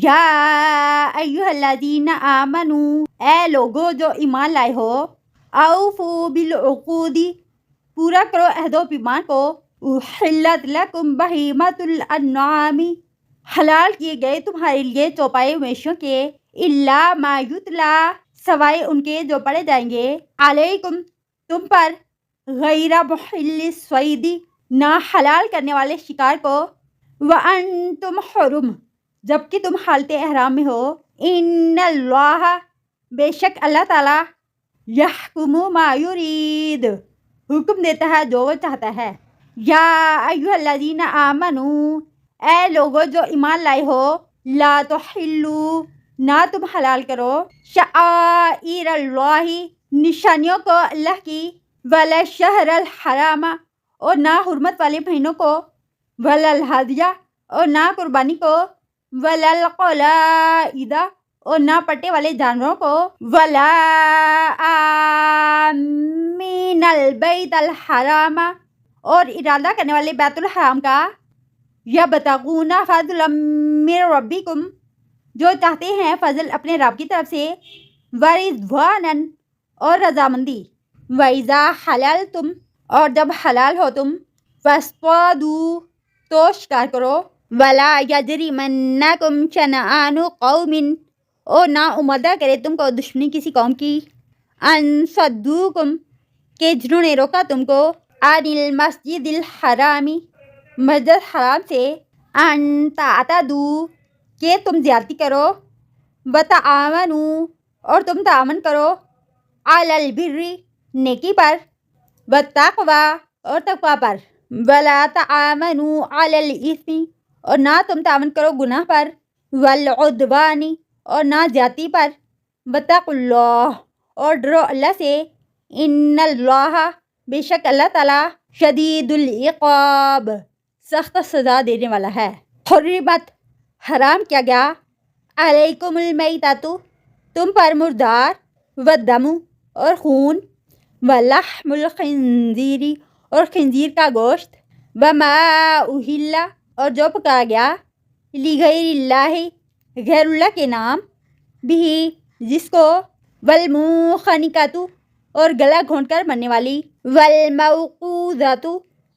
یا ایھا الذین آمنوا، اے لوگو جو ایمان لائے ہو، اوفوا بالعقود، پورا کرو عہد و پیمان کو، احلت لکم بہیمۃ الانعام، حلال کیے گئے تمہارے لیے چوپائے مویشیوں کے، الا ما یتلی، سوائے ان کے جو پڑھے جائیں گے، علیکم تم پر، غیر محل الصید، نہ حلال کرنے والے شکار کو، وانتم حرم، جبکہ تم حالت احرام میں ہو، ان اللہ، بے شک اللہ تعالی، یحکم ما یرید، حکم دیتا ہے جو وہ چاہتا ہے۔ یا ایھا الذین آمنوا، اے لوگو جو ایمان لائے ہو، لا تحلوا، نہ تم حلال کرو، شعائر اللہ، نشانیوں کو اللہ کی، ولا الشہر الحرام، اور نہ حرمت والے مہینوں کو، ولا الہدی، اور نہ قربانی کو، ولا القلائد، اور نہ پٹے والے جانوروں کو، ولا آمین البیت الحرام، اور ارادہ کرنے والے بیت الحرام کا، یبتغون فضلا من ربکم، جو چاہتے ہیں فضل اپنے رب کی طرف سے، ورضوانا، اور رضامندی، وَإِذَا حَلَلْتُمْ، اور جب حلال ہو تم، فاصطادوا، تو شکار کرو، وَلَا يَجْرِمَنَّكُمْ شَنَآنُ قَوْمٍ، اور نہ امادہ کرے تم کو دشمنی کسی قوم کی، ان صدوکم، کہ جنہوں نے روکا تم کو، عن المسجد الحرام، مسجد حرام سے، ان تعتدوا، کہ تم زیادتی کرو، وتعاونوا، اور تم تعاون کرو، علی البر، نیکی پر، والتقوی، اور تقوی پر، ولا تعاونوا علی الاثم، اور نہ تم تعاون کرو گناہ پر، والعدوان، اور نہ زیادتی پر، واتقوا اللہ، اور ڈرو اللہ سے، ان اللہ، بے شک اللہ تعالی، شدید العقاب، سخت سزا دینے والا ہے۔ حرمت، حرام کیا گیا، علیکم المیتۃ، تم پر مردار، والدم، اور خون، ولحم الخنزیر، اور خنزیر کا گوشت، وما اہل، اور جو پکایا گیا، لغیر اللہ، غیر اللہ کے نام، بھی، جس کو، والمنخنقۃ، اور گلا گھونٹ کر مرنے والی، والموقوذۃ،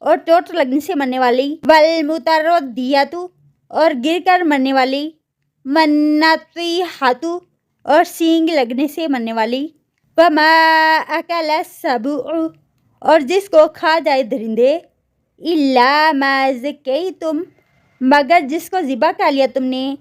اور چوٹ لگنے سے مرنے والی، والمتردیۃ، اور گر کر مرنے والی، والنطیحۃ، اور سینگ لگنے سے مرنے والی، وما اکل السبع، اور جس کو کھا جائے درندے، الا ما ذکیتم، مگر جس کو ذبح کر لیا تم نے،